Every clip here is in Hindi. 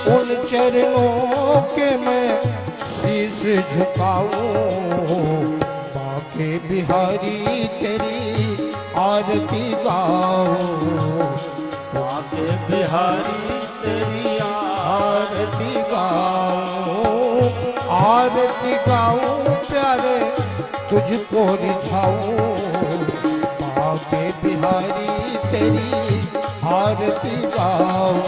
उन चरणों के मैं शीश झुकाऊं, बाके बिहारी तेरी आरती गाऊं, बाके बिहारी तेरी आरती गाऊं, आरती गाऊं प्यारे तुझको रिझाऊं, बाके बिहारी तेरी आरती गाऊं,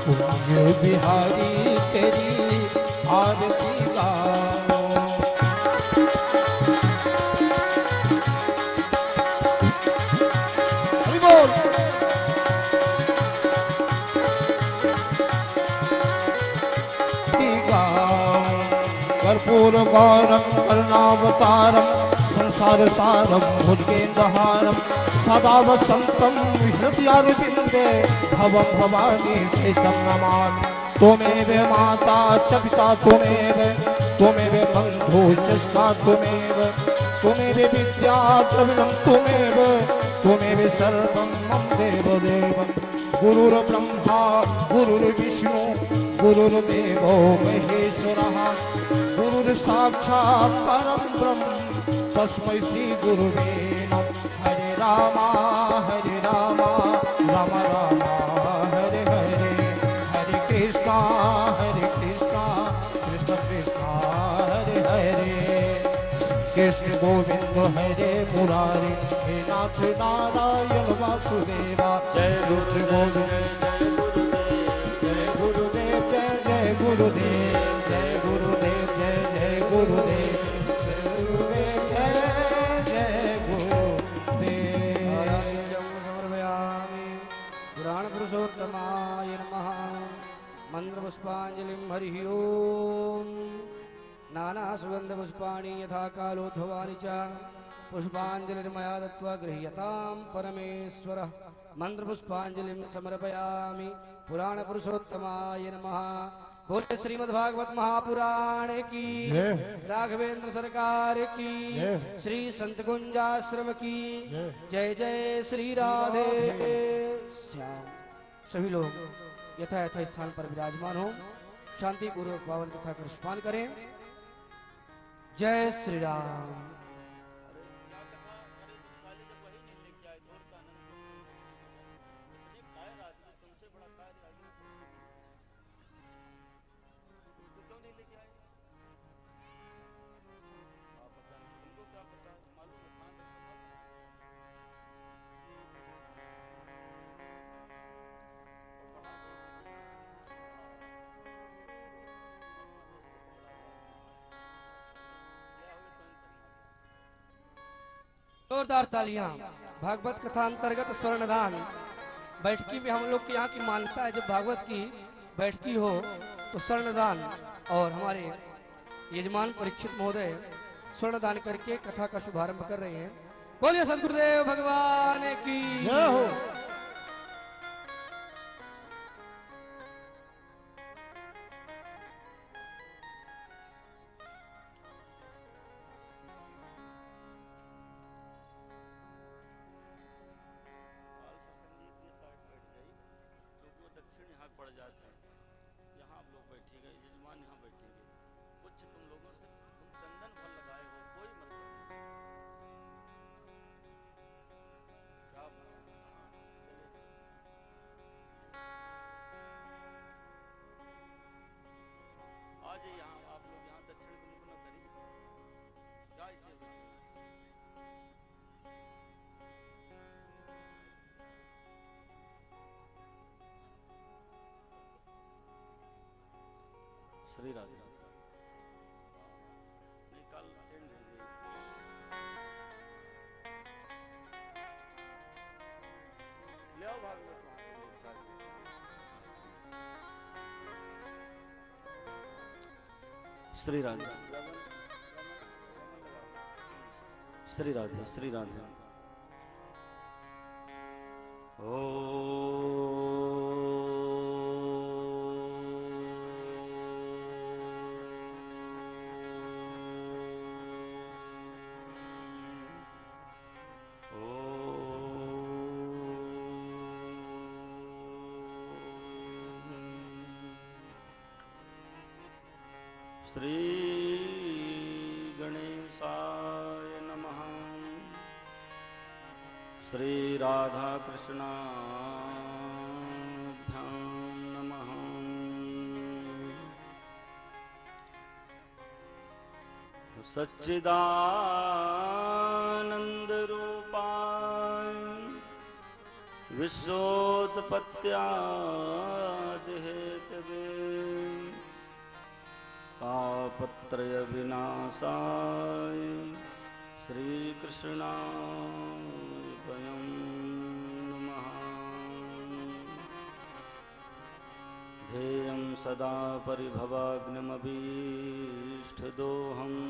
कुंज बिहारी तेरी आरती गाऊं। हरि बोल। कर्पूर गौरम करुणावतारम संसार सारम भुजगेन्द्रहारम सदा वसंतम हृदयारविंदे भवं भवानी सेतं नमामि। त्वमेव माता च पिता त्वमेव, त्वमेव बन्धु च सखा त्वमेव, त्वमेव विद्या द्रविणं त्वमेव, त्वमेव सर्वं मम देवदेव। गुरुर्ब्रह्मा गुरुर्विष्णु गुरुर्देवो महेश्वरः, गुरुर्साक्षात् परं ब्रह्म तस्मै श्री गुरुवे नमः। हरे रामा राम राम हरे हरे, हरे कृष्णा कृष्ण कृष्ण हरे हरे, कृष्ण गोविंद हरे मुरारी, हे नाथ नारायण वासुदेवा। जय कृष्ण गोविंद जय गुरुदेव जय गुरुदेव, जय गुरुदेव जय जय गुरुदेव, जय गुरुदेव जय गुरुदेव। समर्पयामि पुराण पुरुषोत्तमाय नमः। मंत्र पुष्पांजलिं हरिः ओम। नाना सुगंध पुष्पाणि यथा कालोद्भवानि च पुष्पांजलिर्मया दत्त्वा गृह्यतां परमेश्वरः। मंत्र पुष्पांजलिं समर्पयामि पुराण पुरुषोत्तमाय नमः। बोले श्रीमद्भागवत महापुराण की, राघवेंद्र सरकार की, श्री संत कुंजाश्रम की जय जय श्री राधे श्याम। सभी लोग यथा यथा स्थान पर विराजमान हो, शांति पूर्वक पावन कथा का स्मरण करें। जय श्री राम। जोरदार तालियां। भागवत कथा अंतर्गत स्वर्णदान बैठकी में हम लोग के यहाँ की मान्यता है, जब भागवत की बैठकी हो तो स्वर्णदान, और हमारे यजमान परीक्षित महोदय स्वर्णदान करके कथा का शुभारंभ कर रहे हैं। बोलिए सदगुरुदेव भगवान की जय हो। पड़ जाते हैं। यहाँ आप लोग बैठिएगा, यजमान यहाँ बैठेंगे। कुछ तुम लोगों से तुम चंदन भर लगाए हो, कोई मतलब नहीं। क्या आज यहाँ आप लोग यहाँ दक्षिण को मुख न करिए, क्या इसे श्री राधे। नहीं कल चेंज हो गई। ले आओ भागवत श्री राधे, श्री राधे, श्री राधे। ओ श्री गणेशाय नमः। श्री राधा कृष्णाभ्यां नमः। सच्चिदानंद रूपाय विश्वोत्पत्त्यादि हेतवे तापत्रय विनाशाय श्रीकृष्णाय वयं नमः। ध्येयं सदा परिभवाग्निमभीष्टदोहम्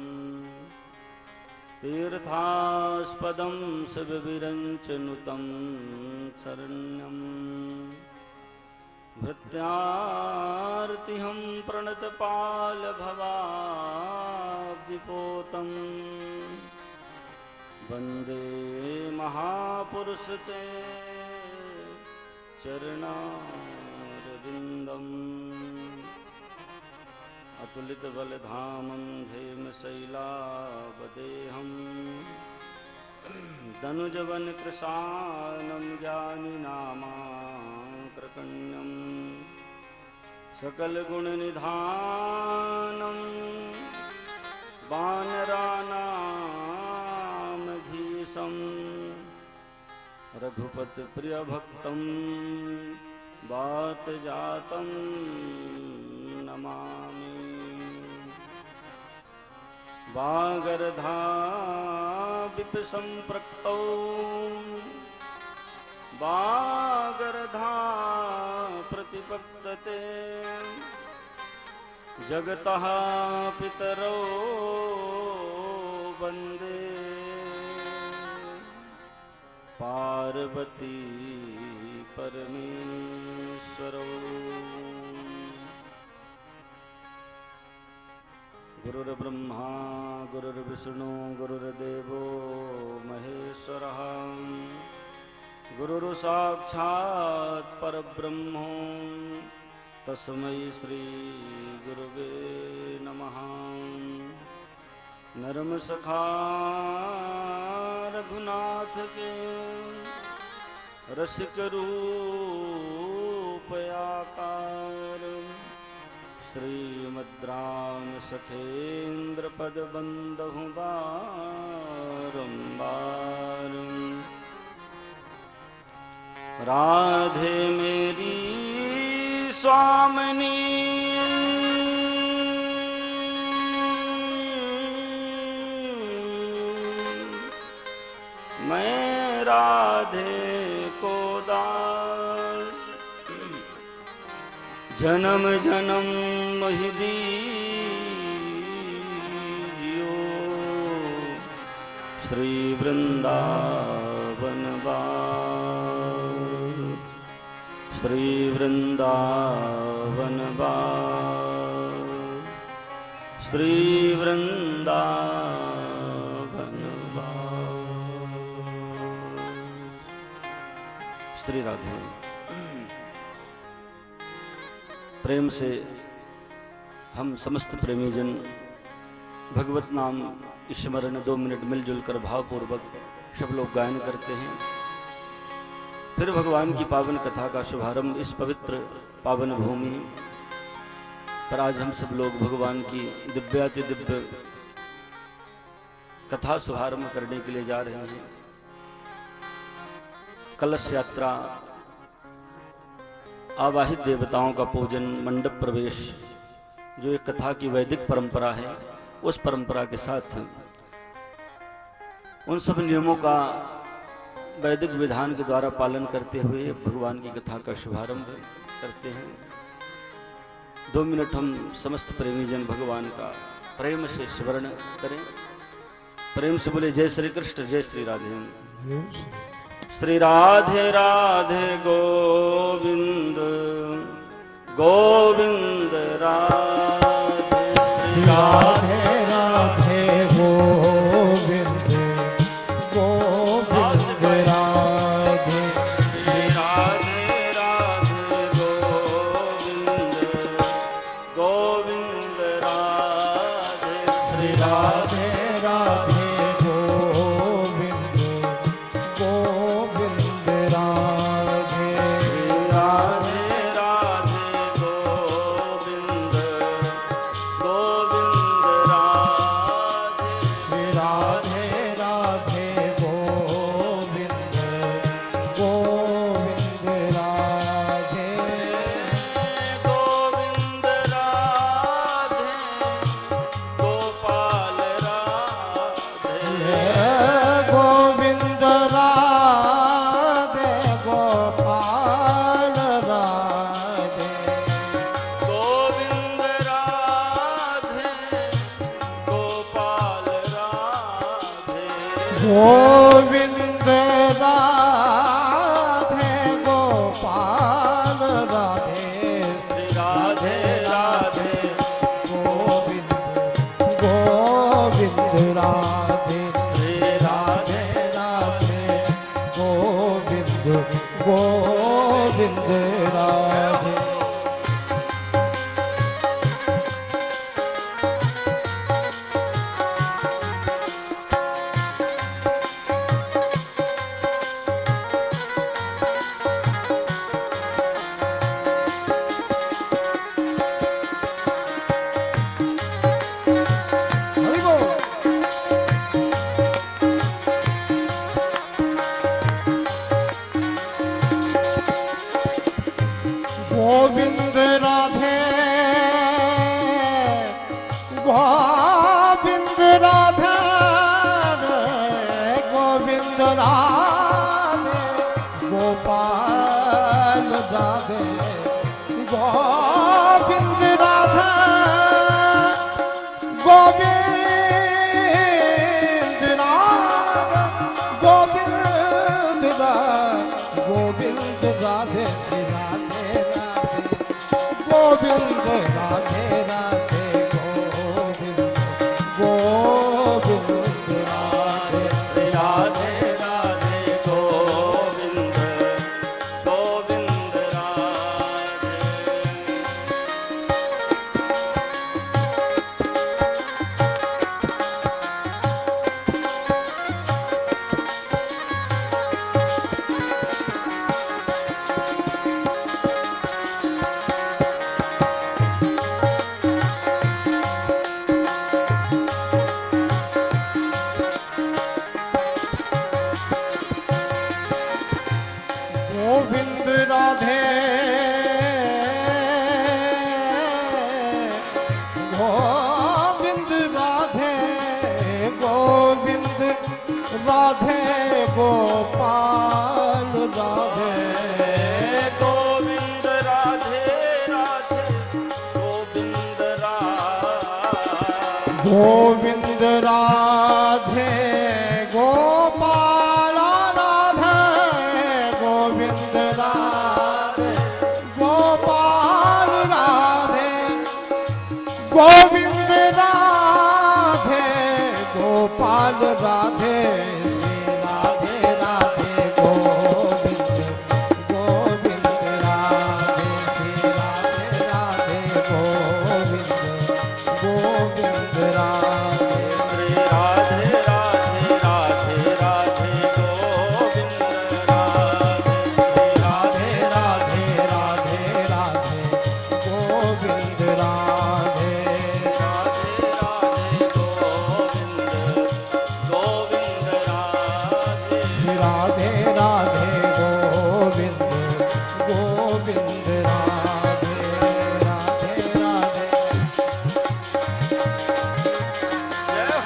तीर्थास्पदं शिवविरञ्चनुतं शरण्यं भृत्यार्तिहं प्रणतपालभवाब्धिपोतं वन्दे महापुरुषते चरणारविन्दम्। अतुलितबलधामं धेमशैलावदेहं दनुजवनकृशानं ज्ञानिनामाकृकण्यं सकलगुणनिधानं वानराणामधीशं रघुपतिप्रियभक्तं वातजातं नमामि। वागर्धाविपसम्पृक्तौ वागर्धा प्रतिपक्तते जगतः पितरौ वन्दे पार्वती परमेश्वरौ। गुरुर्ब्रह्मा गुरुर्विष्णु गुरुर्देवो महेश्वरः गुरुर्साक्षात् परब्रह्म तस्मै श्री गुरुवे नमः। नरमसखा रघुनाथ के रसिक रूप आकार श्रीमद्राम सखेन्द्र पद बंदहु बारंबार। राधे मेरी स्वामिनी मैं राधे को दास जन्म जन्म मोहि दीजियो श्री वृंदावन बार श्री वृंदावन बार श्री वृंदावन बार। श्री राधे। प्रेम से हम समस्त प्रेमी जन भगवत नाम स्मरण 2 मिनट मिलजुल कर भावपूर्वक सब लोग गायन करते हैं। फिर भगवान की पावन कथा का शुभारंभ इस पवित्र पावन भूमि पर आज हम सब लोग भगवान की दिव्याति दिव्य कथा शुभारंभ करने के लिए जा रहे हैं। कलश यात्रा, आवाहित देवताओं का पूजन, मंडप प्रवेश, जो एक कथा की वैदिक परंपरा है, उस परंपरा के साथ उन सब नियमों का वैदिक विधान के द्वारा पालन करते हुए भगवान की कथा का शुभारंभ करते हैं। 2 मिनट हम समस्त प्रेमी जन भगवान का प्रेम से स्मरण करें। प्रेम से बोले जय श्री कृष्ण, जय श्री राधे। श्री राधे राधे गोविंद गोविंद राधे। राधे राधे गोविंद गोविंद राधे। श्री राधे राधे गोविंद गोविंद राधे। राधे राधे गोविंद गोविंद राधे राधे राधे गोविंद गोविंद राधे श्री राधे राधे गोविंद गोविंद राधे गोविंद राधे गोपाल राधे गोविंद राधे गोपाल राधे गोविंद राधे गोपाल राधे गोविंद राधे गोपाल राधे श्री राधे राधे गोविंद गोविंद राधे श्री राधे राधे गोविंद गोविंद राधे हरि बोल गोविंद राधे गोविंद राधे गोविंद राधे गोपाल राधे गोविंद राधे गोविंद राधे गोविंद राधे गोविंद राधे श्री राधे राधे गोविंद राधे राधे गोविंद गोविंद राधे श्री राधे राधे गोविंद गोविंद राधे गोविंद राधे गोविंद राधे गोविंद राधे गोपाल राधे गोविंद राधे राधे गोविंद राधे गोविंद राधे गोपाल राधे गोविंद राधे गोपाल राधे गोविंद राधे गोपाल राधे श्री राधे राधे गोविंद गोविंद राधे श्री राधे राधे गोविंद गोविंद राधे श्री राधे राधे राधे राधे गोविंद राधे राधे राधे राधे राधे गोविंद राधे राधे राधे गोविंद गोविंद राधे श्री राधे राधे गोविंद गोविंद राधे राधे राधे जय हो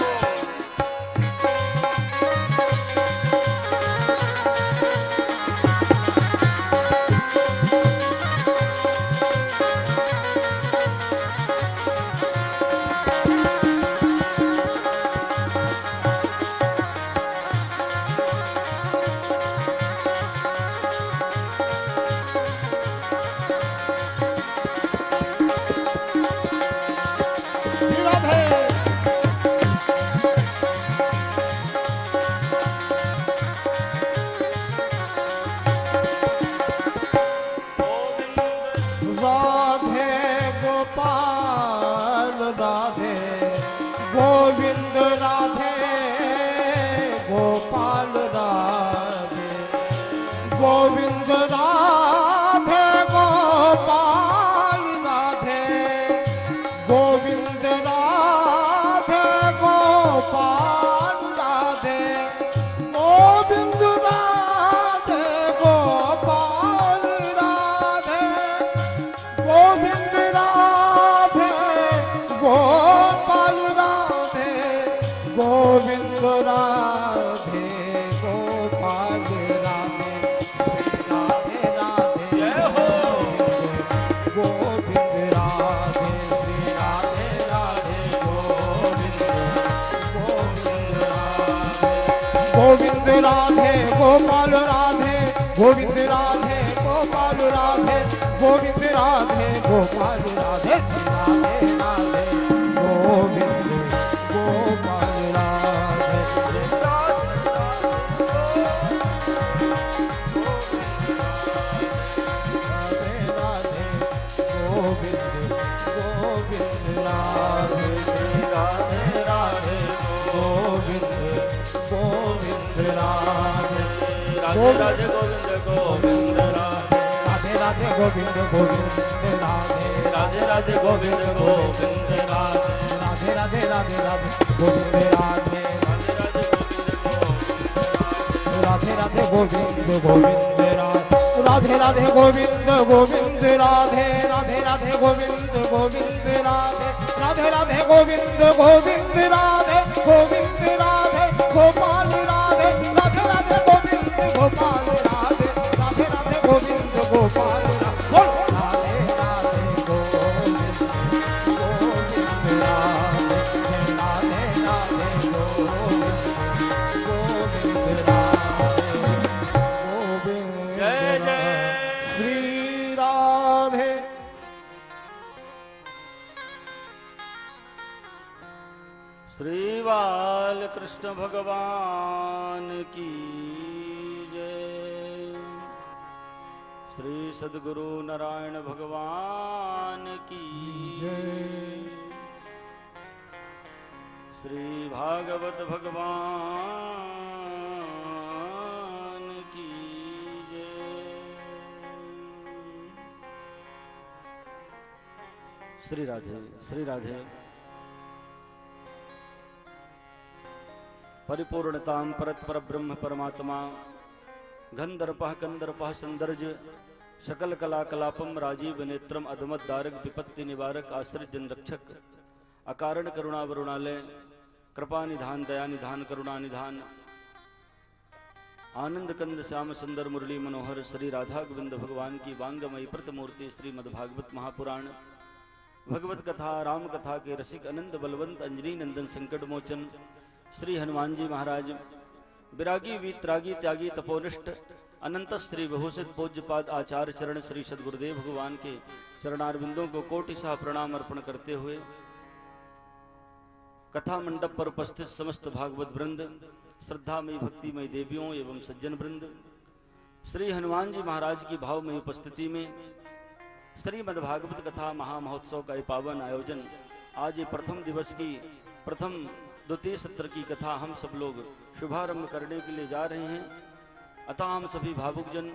श्री राधे गोविंद राधे गोपाल राधे गोविंद राधे गोपाल राधे गोविंद राधे गोपाल राधे गोविंद राधे गोपाल राधे राधे राधे गोविंद गोपाल राधे राधे गोविंद गोविंद राधे राधे राधे गोविंद गोविंद राधे राधे राधे गोविंद गोविंद राधे राधे राधे गोविंद गोविंद राधे राधे राधे गोविंद गोविंद राधे राधे राधे राधे राधे गोविंद राधे राधे राधे गोविंद गोविंद राधे राधे राधे गोविंद गोविंद राधे राधे राधे गोविंद गोविंद राधे राधे राधे गोविंद गोविंद राधे गोविंद राधे गोपाल राधे राधे राधे गोविंद गोपाल राधे राधे राधे गोविंद गोपाल राधे राधे गोविंद गोविंद राधे राधे राधे गोविंद गोविंद राधे गोविंद जय जय श्री राधे श्री बाल कृष्ण भगवान की जय। श्री सद्गुरु नारायण भगवान की जय। श्री भागवत भगवान की जय। श्री राधे श्री राधे। परिपूर्णतां परत्पर ब्रह्म परमात्मा गंधर्पः कंदर्पः संदर्ज सकल कला कलापम राजीव नेत्रम अधमत दारक विपत्ति निवारक आश्रित जन रक्षक अकारण करुणा वरुणालय कृपा निधान दया निधान करुणा निधान आनंद कंद श्याम सुंदर मुरली मनोहर श्री राधा गोविंद भगवान की वांगमयी प्रतिमूर्ति श्रीमद्भागवत महापुराण भगवत कथा राम कथा के रसिक अनंत बलवंत अंजनी नंदन संकट मोचन श्री हनुमान जी महाराज विरागी वीतरागी त्यागी तपोनिष्ठ अनंत श्री विभूषित पूज्यपाद आचार्य चरण श्री सद्गुरुदेव भगवान के चरणारविंदों को कोटि सह प्रणाम अर्पण करते हुए कथा मंडप पर उपस्थित समस्त भागवत वृंद श्रद्धामयी भक्तिमयी देवियों एवं सज्जन वृंद श्री हनुमान जी महाराज की भावमयी उपस्थिति में श्रीमद्भागवत कथा महामहोत्सव का पावन आयोजन आज ये प्रथम दिवस की प्रथम द्वितीय सत्र की कथा हम सब लोग शुभारंभ करने के लिए जा रहे हैं। अतः हम सभी भावुक जन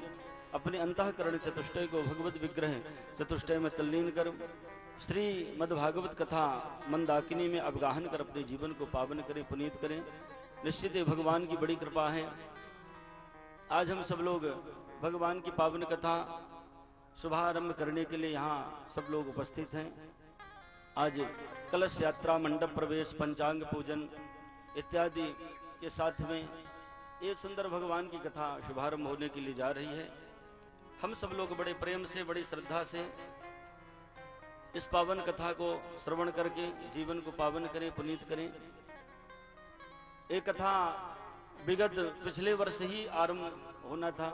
अपने अंतःकरण चतुष्टय को भगवत विग्रह चतुष्टय में तल्लीन कर श्री मद्भागवत कथा मंदाकिनी में अवगाहन कर अपने जीवन को पावन करें पुनीत करें। निश्चित ही भगवान की बड़ी कृपा है। आज हम सब लोग भगवान की पावन कथा शुभारंभ करने के लिए यहाँ सब लोग उपस्थित हैं। आज कलश यात्रा मंडप प्रवेश पंचांग पूजन इत्यादि के साथ में ये सुंदर भगवान की कथा शुभारंभ होने के लिए जा रही है। हम सब लोग बड़े प्रेम से बड़ी श्रद्धा से इस पावन कथा को श्रवण करके जीवन को पावन करें पुनीत करें। ये कथा विगत पिछले वर्ष ही आरंभ होना था,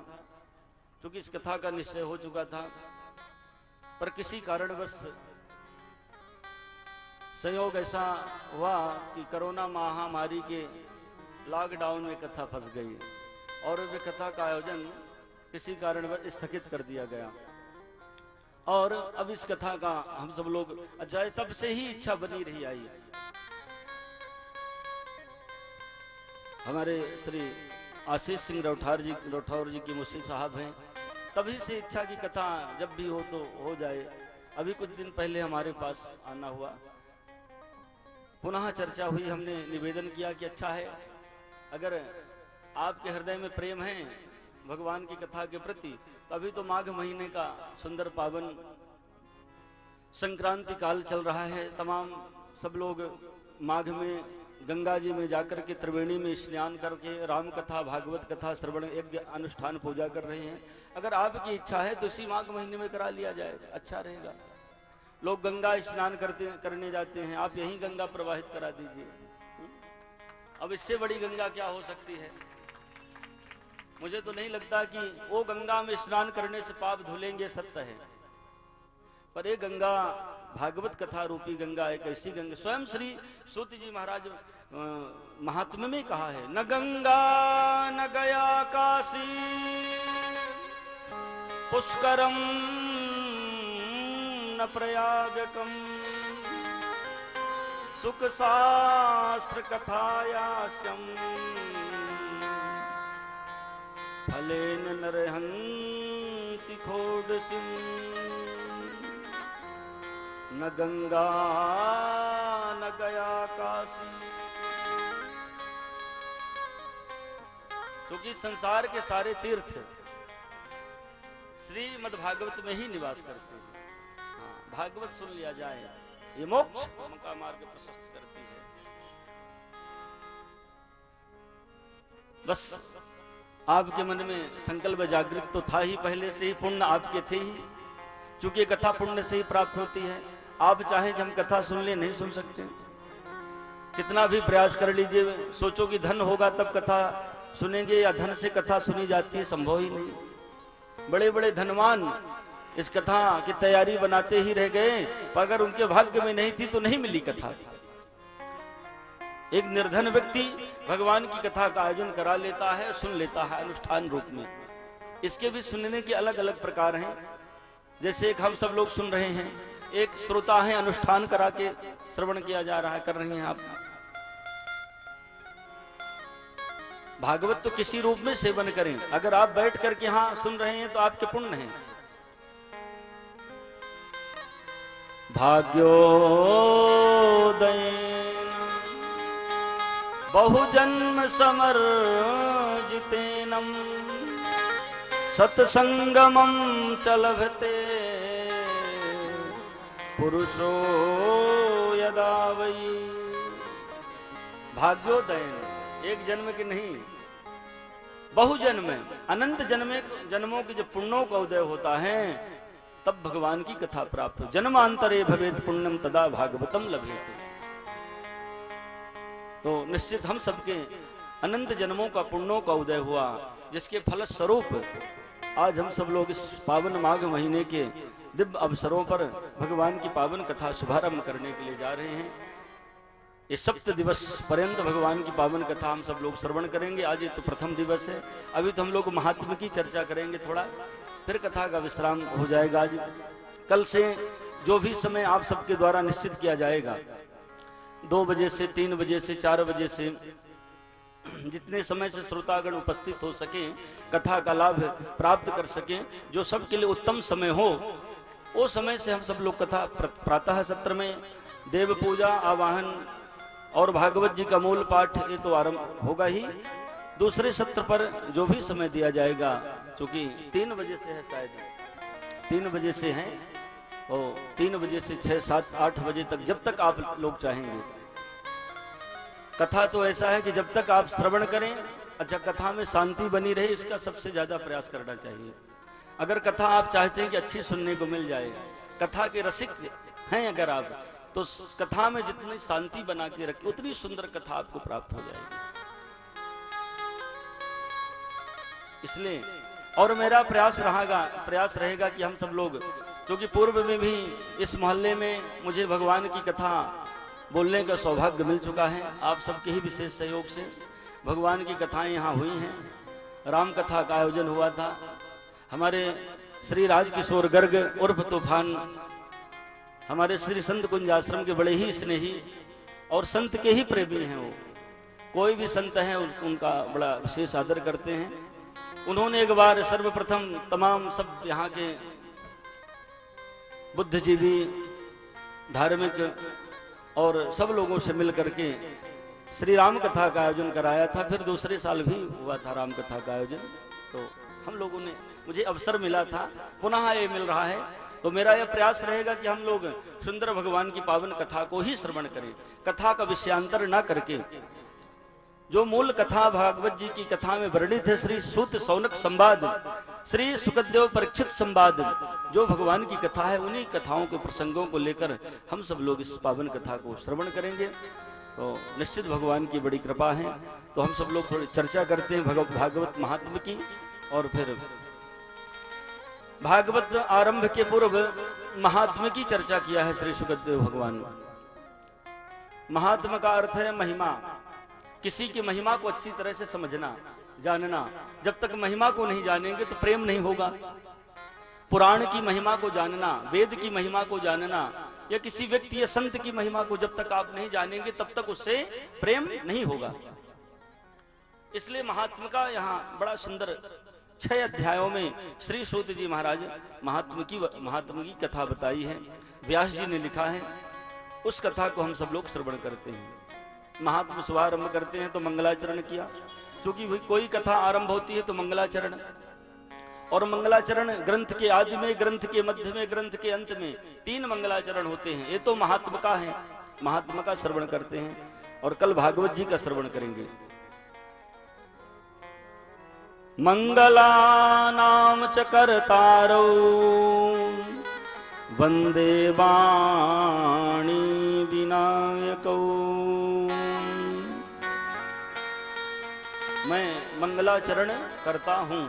क्योंकि इस कथा का निश्चय हो चुका था, पर किसी कारणवश संयोग ऐसा हुआ कि कोरोना महामारी के लॉकडाउन में कथा फंस गई और वे कथा का आयोजन किसी कारणवश स्थगित कर दिया गया। और अब इस कथा का हम सब लोग अजय तब से ही इच्छा बनी रही आई। हमारे श्री आशीष सिंह राठौर जी की मुंशी साहब हैं, तभी से इच्छा की कथा जब भी हो तो हो जाए। अभी कुछ दिन पहले हमारे पास आना हुआ, पुनः चर्चा हुई, हमने निवेदन किया कि अच्छा है अगर आपके हृदय में प्रेम है भगवान की कथा के प्रति, तो अभी तो माघ महीने का सुंदर पावन संक्रांति काल चल रहा है। तमाम सब लोग माघ में गंगा जी में जाकर के त्रिवेणी में स्नान करके राम कथा भागवत कथा श्रवण यज्ञ अनुष्ठान पूजा कर रहे हैं। अगर आपकी इच्छा है तो इसी माघ महीने में करा लिया जाए, अच्छा रहेगा। लोग गंगा स्नान करने जाते हैं, आप यहीं गंगा प्रवाहित करा दीजिए। अब इससे बड़ी गंगा क्या हो सकती है। मुझे तो नहीं लगता कि वो गंगा में स्नान करने से पाप धुलेंगे, सत्य है, पर ये गंगा भागवत कथा रूपी गंगा एक ऐसी गंगा, स्वयं श्री सूत जी महाराज महात्म्य में कहा है, न गंगा न गया काशी पुष्करम न प्रयागकम सुख शास्त्र कथायास्यम फलेन नरहन्ति खोडसिम न गंगा न गया काशी। क्योंकि संसार के सारे तीर्थ श्रीमद् भागवत में ही निवास करते हैं। हाँ, भागवत सुन लिया जाए, ये मोक्ष का मार्ग प्रशस्त करती है। बस आपके मन में संकल्प जागृत तो था ही पहले से ही, पुण्य आपके थे ही, चूंकि कथा पुण्य से ही प्राप्त होती है। आप चाहें कि हम कथा सुन ले, नहीं सुन सकते, कितना भी प्रयास कर लीजिए, सोचो कि धन होगा तब कथा सुनेंगे, या धन से कथा सुनी जाती है, संभव ही नहीं। बड़े बड़े धनवान इस कथा की तैयारी बनाते ही रह गए, पर अगर उनके भाग्य में नहीं थी तो नहीं मिली कथा। एक निर्धन व्यक्ति भगवान की कथा का आयोजन करा लेता है, सुन लेता है अनुष्ठान रूप में। इसके भी सुनने के अलग अलग प्रकार हैं। जैसे एक हम सब लोग सुन रहे हैं, एक श्रोता है, अनुष्ठान करा के श्रवण किया जा रहा है, कर रही हैं आप। भागवत तो किसी रूप में सेवन करें, अगर आप बैठ करके यहाँ सुन रहे हैं तो आपके पुण्य हैं। भाग्योदयेन बहुजन्म समर्जितेनम सत्संगमं च लभते पुरुषो यदा वै। भाग्योदयेन, एक जन्म के नहीं, बहुजन्म, अनंत जन्मों के जब पुण्यों का उदय होता है तब भगवान की कथा प्राप्त हो। जन्मांतरे भवेत पुण्यम तदा भागवतम लभेत। तो निश्चित हम सबके अनंत जन्मों का पुण्यों का उदय हुआ, जिसके फल स्वरूप आज हम सब लोग इस पावन माघ महीने के दिव्य अवसरों पर भगवान की पावन कथा शुभारंभ करने के लिए जा रहे हैं। इस सप्त दिवस पर्यंत भगवान की पावन कथा हम सब लोग श्रवण करेंगे। आज ये तो प्रथम दिवस है, अभी तो हम लोग महात्म्य की चर्चा करेंगे थोड़ा, फिर कथा का विश्राम हो जाएगा। आज कल से जो भी समय आप सबके द्वारा निश्चित किया जाएगा, 2 बजे से 3 बजे से 4 बजे से, जितने समय से श्रोतागण उपस्थित हो सके, कथा का लाभ प्राप्त कर सके, जो सबके लिए उत्तम समय हो, वो समय से हम सब लोग कथा प्रातः सत्र में देव पूजा, आवाहन और भागवत जी का मूल पाठ ये तो आरंभ होगा ही। दूसरे सत्र पर जो भी समय दिया जाएगा, क्योंकि 3 बजे से है, शायद 3 बजे से है, और 3 बजे से 6, 7, 8 बजे तक, जब तक आप लोग चाहेंगे। कथा तो ऐसा है कि जब तक आप श्रवण करें, अच्छा कथा में शांति बनी रहे, इसका सबसे ज्यादा प्रयास करना चाहिए। अगर कथा आप चाहते हैं कि अच्छी सुनने को मिल जाए, कथा के रसिक हैं अगर आप, तो कथा में जितनी शांति बना के रखें, उतनी सुंदर कथा आपको प्राप्त हो जाएगी। इसलिए और मेरा प्रयास रहेगा कि हम सब लोग, क्योंकि पूर्व में भी इस मोहल्ले में मुझे भगवान की कथा बोलने का सौभाग्य मिल चुका है। आप सबके ही विशेष सहयोग से भगवान की कथाएं यहाँ हुई हैं। राम कथा का आयोजन हुआ था। हमारे श्री राजकिशोर गर्ग उर्फ तूफान, हमारे श्री संत कुंज आश्रम के बड़े ही स्नेही और संत के ही प्रेमी हैं। वो कोई भी संत है उनका बड़ा विशेष आदर करते हैं। उन्होंने एक बार सर्वप्रथम तमाम सब यहाँ के बुद्धिजीवी, धार्मिक और सब लोगों से मिल करके श्री राम कथा का आयोजन कराया था। फिर दूसरे साल भी हुआ था राम कथा का आयोजन। तो हम लोगों ने, मुझे अवसर मिला था, पुनः ये मिल रहा है। तो मेरा यह प्रयास रहेगा कि हम लोग सुंदर भगवान की पावन कथा को ही श्रवण करें, कथा का विषयांतर ना करके। जो मूल कथा भागवत जी की कथा में वर्णित है, श्री सूत सौनक संवाद, श्री सुखदेव परीक्षित संवाद, जो भगवान की कथा है, उन्हीं कथाओं के प्रसंगों को लेकर हम सब लोग इस पावन कथा को श्रवण करेंगे। तो निश्चित भगवान की बड़ी कृपा है। तो हम सब लोग थोड़ी चर्चा करते हैं भागवत महात्म की, और फिर भागवत आरंभ के पूर्व महात्म की चर्चा किया है श्री सुखदेव भगवान। महात्म का अर्थ है महिमा, किसी की महिमा को अच्छी तरह से समझना जानना। जब तक महिमा को नहीं जानेंगे तो प्रेम नहीं होगा। पुराण की महिमा को जानना, वेद की महिमा को जानना, या किसी व्यक्ति या संत की महिमा को जब तक आप नहीं जानेंगे तब तक उससे प्रेम नहीं होगा। इसलिए महात्म का यहाँ बड़ा सुंदर 6 अध्यायों में श्री सूत जी महाराज महात्म की कथा बताई है, व्यास जी ने लिखा है। उस कथा को हम सब लोग श्रवण करते हैं। महात्म शुभारंभ करते हैं तो मंगलाचरण किया, क्योंकि कोई कथा आरंभ होती है तो मंगलाचरण, और मंगलाचरण ग्रंथ के आदि में, ग्रंथ के मध्य में, ग्रंथ के अंत में 3 मंगलाचरण होते हैं। ये तो महात्म का है, महात्मा का श्रवण करते हैं। और कल भागवत जी का श्रवण करेंगे। मंगलानाम च कर्तारो वंदे वाणी विनायको। मैं मंगलाचरण करता हूं।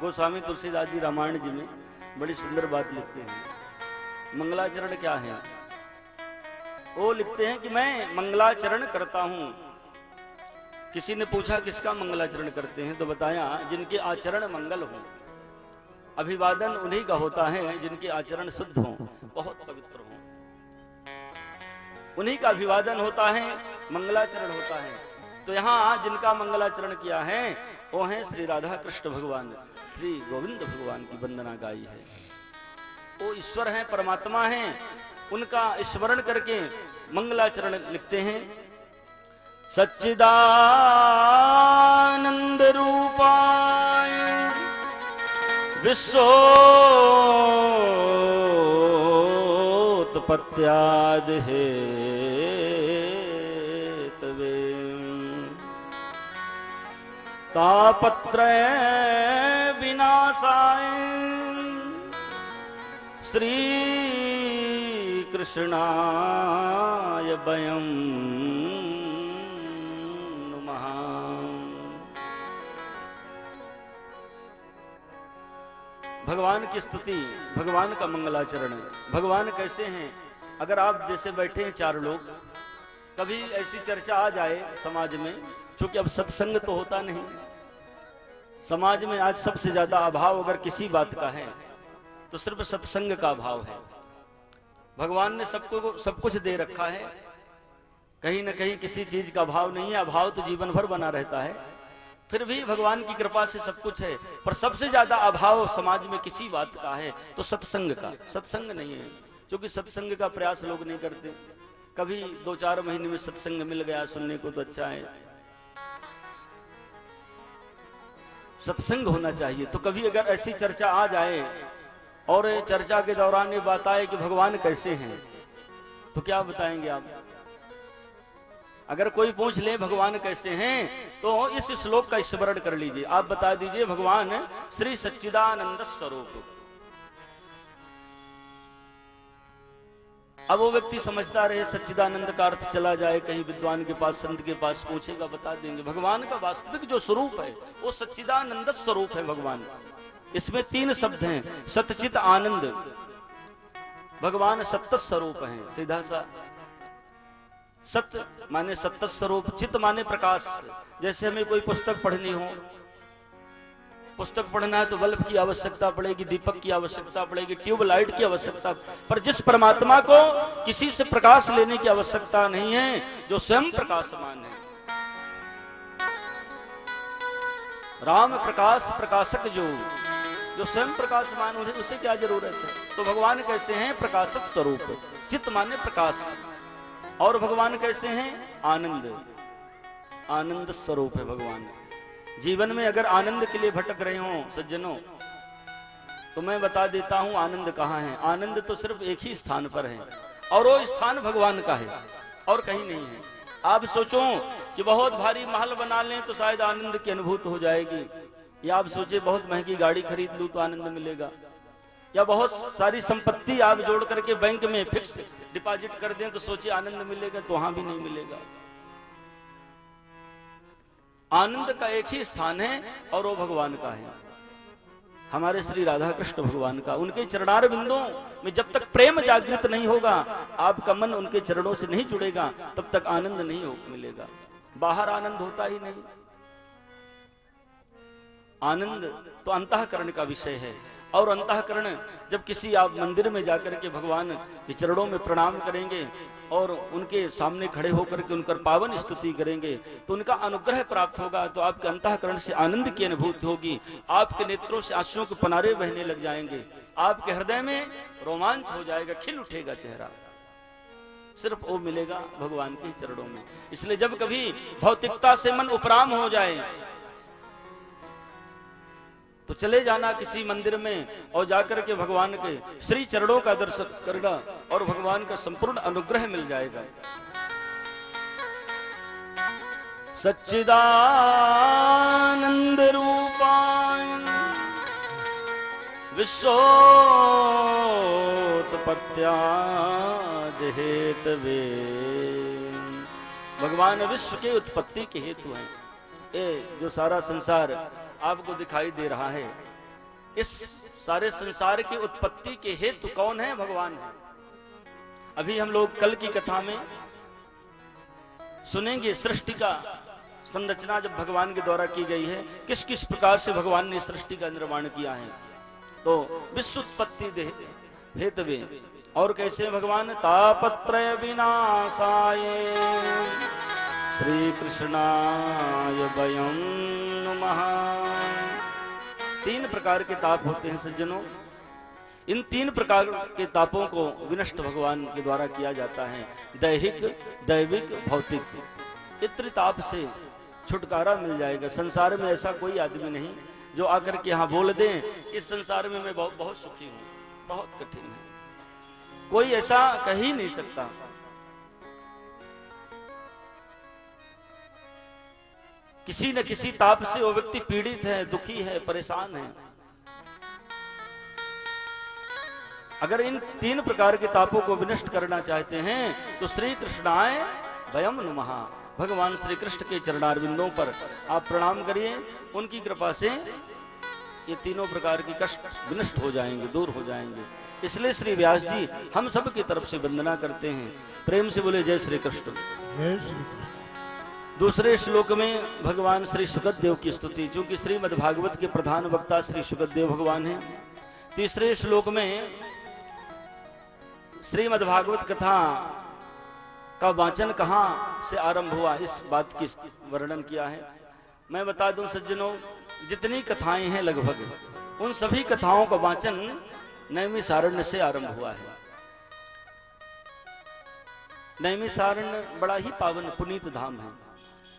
गोस्वामी तुलसीदास जी रामायण जी में बड़ी सुंदर बात लिखते हैं। मंगलाचरण क्या है? वो लिखते हैं कि मैं मंगलाचरण करता हूं। किसी ने पूछा किसका मंगलाचरण करते हैं, तो बताया जिनके आचरण मंगल हो। अभिवादन उन्हीं का होता है जिनके आचरण शुद्ध हो, बहुत पवित्र हो, उन्हीं का अभिवादन होता है, मंगलाचरण होता है। तो यहाँ जिनका मंगलाचरण किया है वो हैं श्री राधा कृष्ण भगवान, श्री गोविंद भगवान की वंदना गाई है। वो ईश्वर हैं, परमात्मा हैं, उनका स्मरण करके मंगलाचरण लिखते हैं। सच्चिदानंद रूपाय विश्वोत्पत्त्यादि हेतवे तापत्रय विनाशाय श्री कृष्णाय वयं नमः। भगवान की स्तुति, भगवान का मंगलाचरण। भगवान कैसे हैं? अगर आप जैसे बैठे हैं 4 लोग, कभी ऐसी चर्चा आ जाए समाज में, क्योंकि अब सत्संग तो होता नहीं समाज में। आज सबसे ज्यादा अभाव अगर किसी बात का है तो सिर्फ सत्संग का अभाव है। भगवान ने सबको सब कुछ दे रखा है, कहीं ना कहीं किसी चीज का अभाव नहीं है। अभाव तो जीवन भर बना रहता है, फिर भी भगवान की कृपा से सब कुछ है। पर सबसे ज्यादा अभाव समाज में किसी बात का है तो सत्संग का। सत्संग नहीं है, क्योंकि सत्संग का प्रयास लोग नहीं करते। कभी 2-4 महीने में सत्संग मिल गया सुनने को तो अच्छा है। सत्संग होना चाहिए। तो कभी अगर ऐसी चर्चा आ जाए और चर्चा के दौरान ये बात आए कि भगवान कैसे हैं, तो क्या बताएंगे आप? अगर कोई पूछ ले भगवान कैसे हैं, तो इस श्लोक का स्मरण कर लीजिए। आप बता दीजिए भगवान श्री सच्चिदानंद स्वरूप। अब वो व्यक्ति समझता रहे सच्चिदानंद का अर्थ चला जाए, कहीं विद्वान के पास, संत के पास पूछेगा, बता देंगे। भगवान का वास्तविक जो स्वरूप है वो सच्चिदानंद स्वरूप है भगवान। इसमें 3 शब्द हैं, सतचित आनंद। भगवान सत्य स्वरूप है, सीधा सा। सत्य माने सत्य स्वरूप, चित माने प्रकाश। जैसे हमें कोई पुस्तक पढ़नी हो, पुस्तक पढ़ना है तो बल्ब की आवश्यकता पड़ेगी, दीपक की आवश्यकता पड़ेगी, ट्यूबलाइट की आवश्यकता। पर जिस परमात्मा को किसी से प्रकाश लेने की आवश्यकता नहीं है, जो स्वयं प्रकाशमान है, राम प्रकाश प्रकाशक जो स्वयं प्रकाशमान है, उसे क्या जरूरत है? तो भगवान कैसे हैं? प्रकाश स्वरूप। चित माने प्रकाश। और भगवान कैसे हैं? आनंद। आनंद स्वरूप है भगवान। जीवन में अगर आनंद के लिए भटक रहे हो सज्जनों, तो मैं बता देता हूं आनंद कहाँ है। आनंद तो सिर्फ एक ही स्थान पर है, और वो स्थान भगवान का है और कहीं नहीं है। आप सोचो कि बहुत भारी महल बना लें तो शायद आनंद की अनुभूति हो जाएगी, या आप सोचे बहुत महंगी गाड़ी खरीद लूं तो आनंद मिलेगा। या बहुत सारी संपत्ति आप जोड़ करके बैंक में फिक्स डिपॉजिट कर दें तो सोचिए आनंद मिलेगा, तो वहां भी नहीं मिलेगा। आनंद का एक ही स्थान है और वो भगवान का है, हमारे श्री राधा कृष्ण भगवान का। उनके चरणार बिंदों में जब तक प्रेम जागृत नहीं होगा, आपका मन उनके चरणों से नहीं जुड़ेगा, तब तक आनंद नहीं मिलेगा। बाहर आनंद होता ही नहीं। आनंद तो अंतःकरण का विषय है, और अंतःकरण जब किसी आप मंदिर में जाकर के भगवान के चरणों में प्रणाम करेंगे और उनके सामने खड़े होकर के उनकर पावन स्तुति करेंगे तो उनका अनुग्रह प्राप्त होगा, तो आपके अंतःकरण से आनंद की अनुभूति होगी, आपके नेत्रों से आंसुओं के पनारे बहने लग जाएंगे, आपके हृदय में रोमांच हो जाएगा, खिल उठेगा चेहरा। सिर्फ वो मिलेगा भगवान के चरणों में। इसलिए जब कभी भौतिकता से मन उपराम हो जाए तो चले जाना किसी मंदिर में और जाकर के भगवान के श्री चरणों का दर्शन करना और भगवान का संपूर्ण अनुग्रह मिल जाएगा। सच्चिदानंद रूपाय विश्वोत्पत्त्यादिहेतवे, भगवान विश्व के उत्पत्ति के हेतु हैं। ये जो सारा संसार आपको दिखाई दे रहा है, इस सारे संसार की उत्पत्ति के हेतु कौन है? भगवान है। अभी हम लोग कल की कथा में सुनेंगे सृष्टि का संरचना जब भगवान के द्वारा की गई है, किस किस प्रकार से भगवान ने सृष्टि का निर्माण किया है। तो विश्व उत्पत्ति हेतवे, और कैसे भगवान? तापत्रय विनाशाय श्री कृष्णाय वयं नमः। तीन प्रकार के ताप होते हैं सज्जनों, इन तीन प्रकार के तापों को विनष्ट भगवान के द्वारा किया जाता है। दैहिक, दैविक, भौतिक। इस त्रिताप से छुटकारा मिल जाएगा। संसार में ऐसा कोई आदमी नहीं जो आकर के यहाँ बोल दे इस संसार में मैं बहुत सुखी हूँ। बहुत कठिन है, कोई ऐसा कह ही नहीं सकता। किसी न किसी ताप से वो व्यक्ति पीड़ित है, दुखी है, परेशान है। अगर इन तीन प्रकार के तापों को विनष्ट करना चाहते हैं तो श्री कृष्णाय वयं नमः, भगवान श्री कृष्ण के चरणारविंदों पर आप प्रणाम करिए। उनकी कृपा से ये तीनों प्रकार के कष्ट विनष्ट हो जाएंगे, दूर हो जाएंगे। इसलिए श्री व्यास जी हम सब की तरफ से वंदना करते हैं। प्रेम से बोले जय श्री कृष्ण। जय श्री कृष्ण। दूसरे श्लोक में भगवान श्री सुखदेव की स्तुति, चूंकि श्रीमद् भागवत के प्रधान वक्ता श्री सुखदेव भगवान हैं। तीसरे श्लोक में श्रीमद् भागवत कथा का वाचन कहाँ से आरंभ हुआ, इस बात की वर्णन किया है। मैं बता दूं सज्जनों, जितनी कथाएं हैं लगभग उन सभी कथाओं का वाचन नैमिषारण्य से आरंभ हुआ है। नैमिषारण्य बड़ा ही पावन पुनीत धाम है।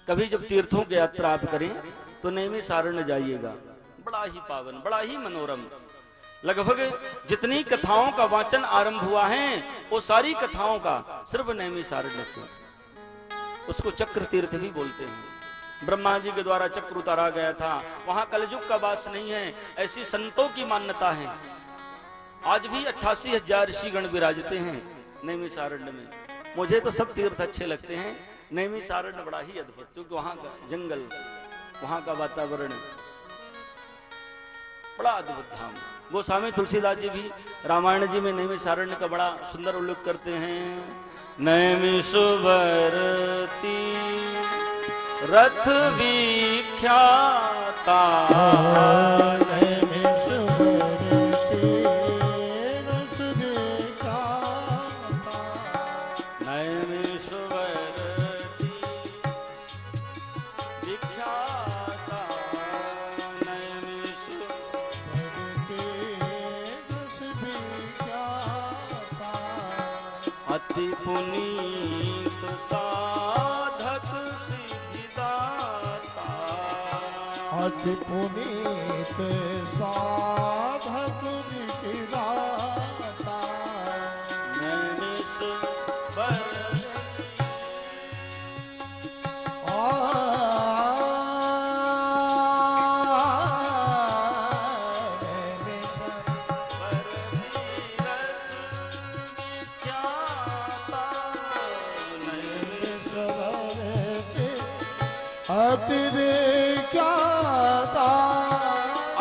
कभी जब तीर्थों की यात्रा आप करें तो नैमिषारण्य जाइएगा, बड़ा ही पावन, बड़ा ही मनोरम। लगभग जितनी कथाओं का वाचन आरंभ हुआ है वो सारी कथाओं का सिर्फ नैमिषारण्य से। उसको चक्र तीर्थ भी बोलते हैं। ब्रह्मा जी के द्वारा चक्र उतारा गया था, वहां कलयुग का वास नहीं है, ऐसी संतों की मान्यता है। आज भी 88,000 ऋषिगण विराजते हैं नैमिषारण्य में। मुझे तो सब तीर्थ अच्छे लगते हैं, नैमिषारण्य बड़ा ही अद्भुत, क्योंकि वहां का जंगल, वहां का वातावरण बड़ा अद्भुत धाम। गोस्वामी तुलसीदास जी भी रामायण जी में नैमिषारण्य का बड़ा सुंदर उल्लेख करते हैं। नैमिषवर्ती रथ विख्याता, अति पुनीत साधक सिद्धिदाता, अति पुनीत साधक सिद्धिदाता। अति विख्याता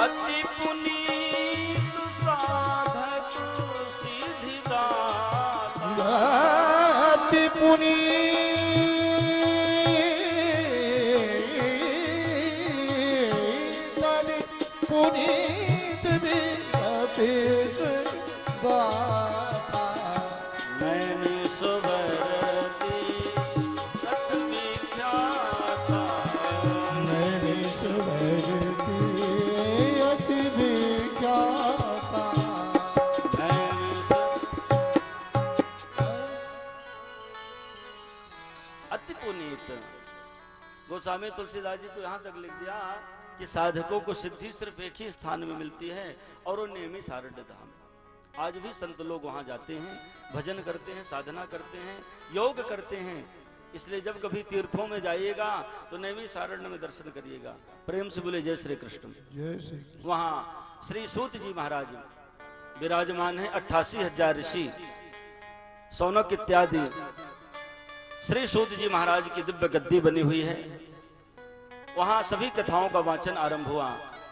अति पुनीत साधक सिद्धिदाता अति पुनीत पुनीत भी अति गाथा मैंने सुभरती सत विख्याता मैंने सुभरती अति विख्याता अति पुनीत। गोस्वामी तुलसीदास जी तो यहाँ तक लिख दिया कि साधकों को सिद्धि सिर्फ एक ही स्थान में मिलती है और वो नेमी सारण्य धाम। आज भी संत लोग वहां जाते हैं, भजन करते हैं, साधना करते हैं, योग करते हैं। इसलिए जब कभी तीर्थों में जाइएगा तो नेमी सारण्य में दर्शन करिएगा। प्रेम से बोले जय श्री कृष्ण। जय श्री वहां श्री सूत जी महाराज विराजमान है। 88,000 ऋषि, सौनक इत्यादि। श्री सूत जी महाराज की दिव्य गद्दी बनी हुई है। वहां सभी कथाओं का वाचन आरंभ हुआ।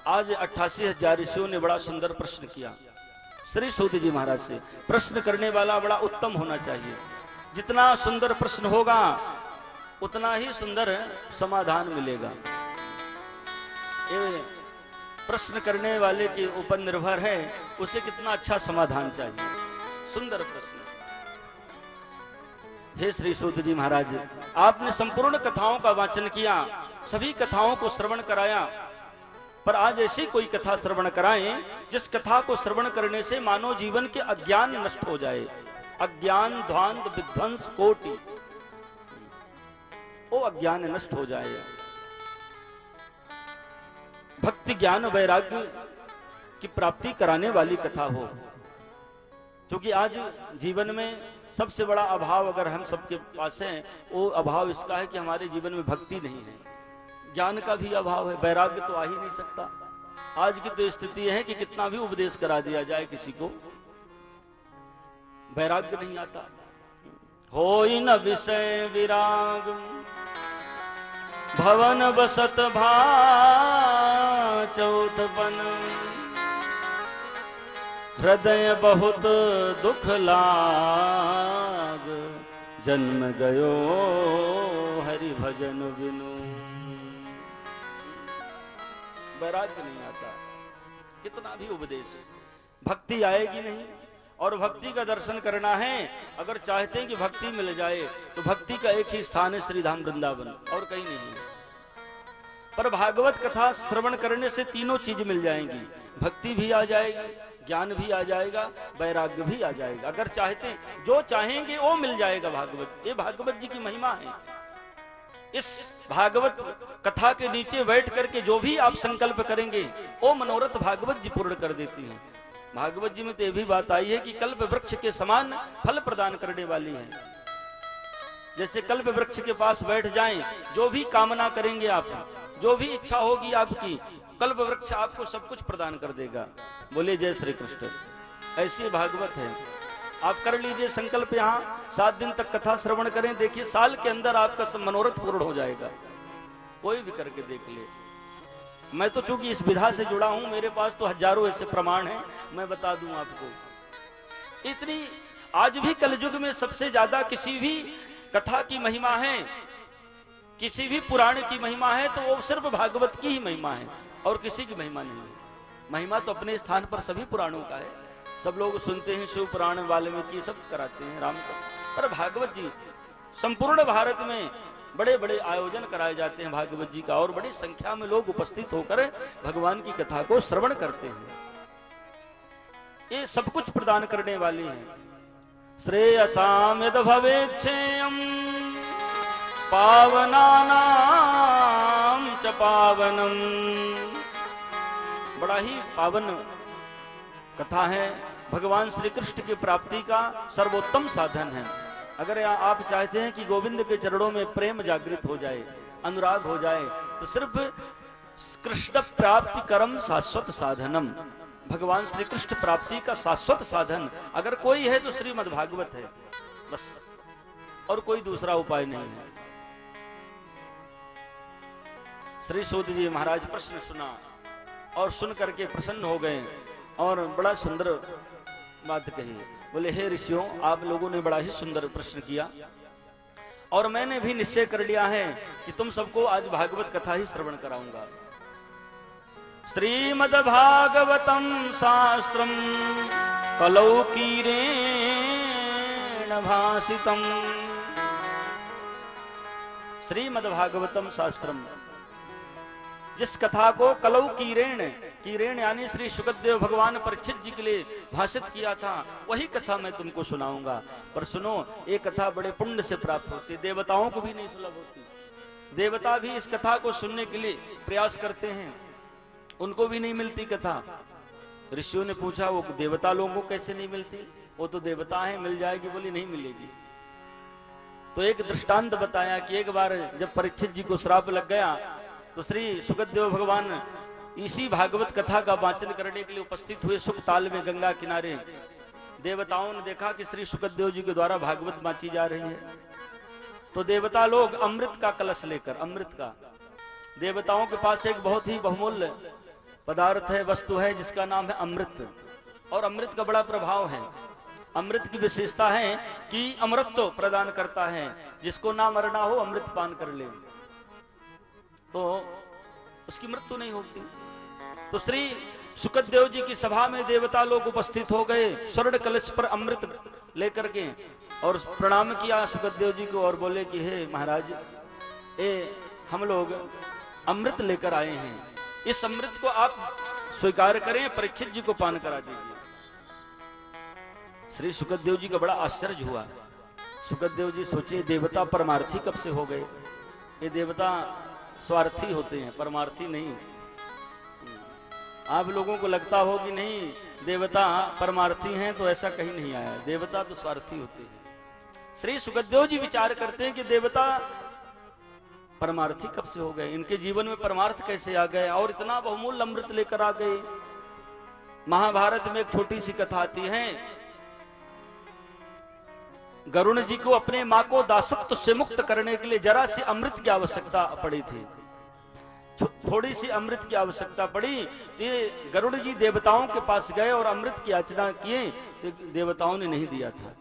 आज 88,000 ऋषियों ने बड़ा सुंदर प्रश्न किया श्री सूत जी महाराज से। प्रश्न करने वाला बड़ा उत्तम होना चाहिए। जितना सुंदर प्रश्न होगा उतना ही सुंदर समाधान मिलेगा। ये प्रश्न करने वाले के ऊपर निर्भर है, उसे कितना अच्छा समाधान चाहिए। सुंदर प्रश्न। हे श्री सूत जी महाराज, आपने संपूर्ण कथाओं का वाचन किया, सभी कथाओं को श्रवण कराया, पर आज ऐसी कोई कथा श्रवण कराएं जिस कथा को श्रवण करने से मानव जीवन के अज्ञान नष्ट हो जाए। अज्ञान ध्वांत विध्वंस कोटि, वो अज्ञान नष्ट हो जाए। भक्ति ज्ञान वैराग्य की प्राप्ति कराने वाली कथा हो। क्योंकि आज जीवन में सबसे बड़ा अभाव अगर हम सबके पास है, वो अभाव इसका है कि हमारे जीवन में भक्ति नहीं है। ज्ञान का भी अभाव है, वैराग्य तो आ ही नहीं सकता। आज की तो स्थिति है कि कितना भी उपदेश करा दिया जाए किसी को, वैराग्य नहीं आता। होई न विषय विराग भवन बसत भा चौथपन, हृदय बहुत दुख लाग, जन्म गयो हरि भजन बिनु। वैराग्य नहीं आता, कितना भी उपदेश, भक्ति आएगी नहीं। और भक्ति का दर्शन करना है, अगर चाहते हैं कि भक्ति मिल जाए तो भक्ति का एक ही स्थान है श्रीधाम वृंदावन, और कहीं नहीं है। पर भागवत कथा श्रवण करने से तीनों चीज मिल जाएंगी, भक्ति भी आ जाएगी, ज्ञान भी आ जाएगा, वैराग्य भी आ जाएगा। अगर चाहते, जो चाहेंगे वो मिल जाएगा। भागवत, ये भागवत जी की महिमा है। इस भागवत कथा के नीचे बैठ करके जो भी आप संकल्प करेंगे वो मनोरथ भागवत जी पूर्ण कर देती हैं। भागवत जी में तो यह भी बात आई है कि कल्प वृक्ष के समान फल प्रदान करने वाली है। जैसे कल्प वृक्ष के पास बैठ जाएं, जो भी कामना करेंगे आप, जो भी इच्छा होगी आपकी, कल्प वृक्ष आपको सब कुछ प्रदान कर देगा। बोले जय श्री कृष्ण। ऐसी भागवत है। आप कर लीजिए संकल्प, यहाँ 7 दिन तक कथा श्रवण करें, देखिए साल के अंदर आपका सब मनोरथ पूर्ण हो जाएगा। कोई भी करके देख ले। मैं तो चूंकि इस विधा से जुड़ा हूं, मेरे पास तो हजारों ऐसे प्रमाण हैं, मैं बता दूं आपको। इतनी आज भी कलयुग में सबसे ज्यादा किसी भी कथा की महिमा है, किसी भी पुराण की महिमा है, तो वो सिर्फ भागवत की ही महिमा है और किसी की महिमा नहीं है। महिमा तो अपने स्थान पर सभी पुराणों का है। सब लोग सुनते हैं शिव पुराण, वाल्मीकि सब कराते हैं, राम का, पर भागवत जी संपूर्ण भारत में बड़े बड़े आयोजन कराए जाते हैं भागवत जी का, और बड़ी संख्या में लोग उपस्थित होकर भगवान की कथा को श्रवण करते हैं। ये सब कुछ प्रदान करने वाले हैं। श्रेयसाम यद भवेक्षेयम् पावनानां च पावनम। बड़ा ही पावन कथा है, भगवान श्री कृष्ण की प्राप्ति का सर्वोत्तम साधन है। अगर आप चाहते हैं कि गोविंद के चरणों में प्रेम जागृत हो जाए, अनुराग हो जाए, तो सिर्फ कृष्ण प्राप्ति करम शाश्वत साधनम, भगवान श्री कृष्ण प्राप्ति का शाश्वत साधन अगर कोई है तो श्रीमद् भागवत है बस, और कोई दूसरा उपाय नहीं है। श्री सूत जी महाराज प्रश्न सुना और सुन करके प्रसन्न हो गए और बड़ा सुंदर बात कही। बोले हे ऋषियों, आप लोगों ने बड़ा ही सुंदर प्रश्न किया और मैंने भी निश्चय कर लिया है कि तुम सबको आज भागवत कथा ही श्रवण कराऊंगा। श्रीमद्भागवतम शास्त्रम कलौकीरेण भाषितम। श्रीमद्भागवतम शास्त्रम, जिस कथा को कलौकीरेण, कीरेण यानी श्री सुखदेव भगवान परीक्षित जी के लिए भाषित किया था, वही कथा मैं तुमको सुनाऊंगा। पर सुनो, ये कथा बड़े पुण्य से प्राप्त होती, देवताओं को भी नहीं सुलभ होती। देवता भी इस कथा को सुनने के लिए प्रयास करते हैं, उनको भी नहीं मिलती कथा। ऋषियों ने पूछा वो देवता लोगों को कैसे नहीं मिलती, वो तो देवता है, मिल जाएगी। बोली नहीं मिलेगी। तो एक दृष्टांत बताया कि एक बार जब परीक्षित जी को श्राप लग गया तो श्री सुखदेव भगवान इसी भागवत कथा का वाचन करने के लिए उपस्थित हुए सुख ताल में गंगा किनारे। देवताओं ने देखा कि श्री सुखदेव जी के द्वारा भागवत बांची जा रही है, तो देवता लोग अमृत का कलश लेकर, अमृत का, देवताओं के पास एक बहुत ही बहुमूल्य पदार्थ है, वस्तु है, जिसका नाम है अमृत। और अमृत का बड़ा प्रभाव है। अमृत की विशेषता है कि अमृतत्व प्रदान करता है, जिसको ना मरना हो अमृत पान कर ले तो उसकी मृत्यु नहीं होती। तो श्री सुखदेव जी की सभा में देवता लोग उपस्थित हो गए, स्वर्ण कलश पर अमृत लेकर के, और प्रणाम किया सुखदेव जी को और बोले कि हे महाराज, हम लोग अमृत लेकर आए हैं, इस अमृत को आप स्वीकार करें, परीक्षित जी को पान करा दीजिए। श्री सुखदेव जी का बड़ा आश्चर्य हुआ। सुखदेव जी सोचे देवता परमार्थी कब से हो गए? ये देवता स्वार्थी होते हैं, परमार्थी नहीं। आप लोगों को लगता हो कि नहीं देवता परमार्थी हैं, तो ऐसा कहीं नहीं आया, देवता तो स्वार्थी होते हैं। श्री सुखदेव जी विचार करते हैं कि देवता परमार्थी कब से हो गए, इनके जीवन में परमार्थ कैसे आ गए और इतना बहुमूल्य अमृत लेकर आ गए। महाभारत में एक छोटी सी कथा आती है, गरुण जी को अपने मां को दासत्व से मुक्त करने के लिए जरा सी अमृत की आवश्यकता पड़ी थी, थोड़ी सी अमृत की आवश्यकता पड़ी। तो गरुड़ जी देवताओं के पास गए और अमृत की याचना किए, तो देवताओं ने नहीं दिया था,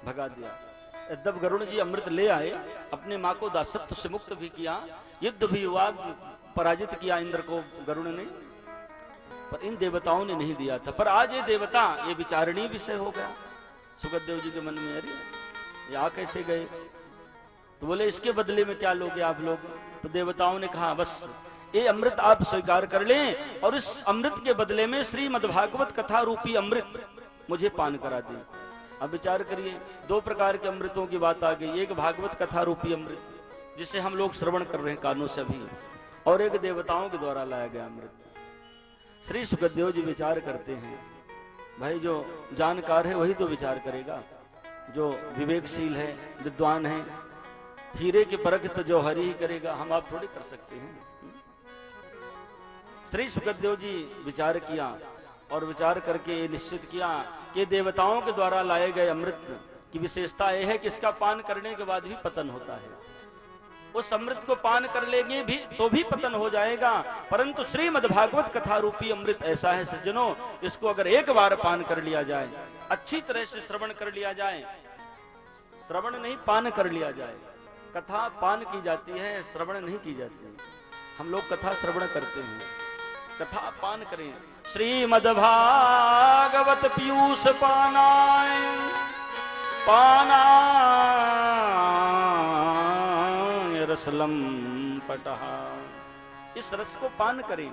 भगा दिया। जब गरुड़ जी अमृत ले आए, अपने मां को दासत्व से मुक्त भी किया, युद्ध भी हुआ, पराजित किया इंद्र को गरुड़ ने, पर इन देवताओं ने नहीं दिया था। पर आज ये देवता, ये विचारणीय विषय हो गया सुखदेव जी के मन में, अरे ये आ कैसे गए? तो बोले इसके बदले में क्या लोगे आप लोग? तो देवताओं ने कहा बस ये अमृत आप स्वीकार कर लें और इस अमृत के बदले में श्रीमद्भागवत कथा रूपी अमृत मुझे पान करा दें। अब विचार करिए, दो प्रकार के अमृतों की बात आ गई, एक भागवत कथा रूपी अमृत जिसे हम लोग श्रवण कर रहे हैं कानों से अभी, और एक देवताओं के द्वारा लाया गया अमृत। श्री सुखदेव जी विचार करते हैं, भाई जो जानकार है वही तो विचार करेगा, जो विवेकशील है, विद्वान है, हीरे की परख तो जो हरि ही करेगा, हम आप थोड़ी कर सकते हैं। श्री सुखदेव जी विचार किया और विचार करके ये निश्चित किया कि देवताओं के द्वारा लाए गए अमृत की विशेषता यह है कि इसका पान करने के बाद भी पतन होता है। उस अमृत को पान कर लेंगे भी तो भी पतन हो जाएगा, परंतु श्रीमद्भागवत कथा रूपी अमृत ऐसा है सज्जनों, इसको अगर एक बार पान कर लिया जाए, अच्छी तरह से श्रवण कर लिया जाए, श्रवण नहीं पान कर लिया जाए, कथा पान की जाती है, श्रवण नहीं की जाती। हम लोग कथा श्रवण करते हैं, कथा पान करें। श्रीमद्भागवत पीयूष पानाय पानाय रसलम पटः, इस रस को पान करें।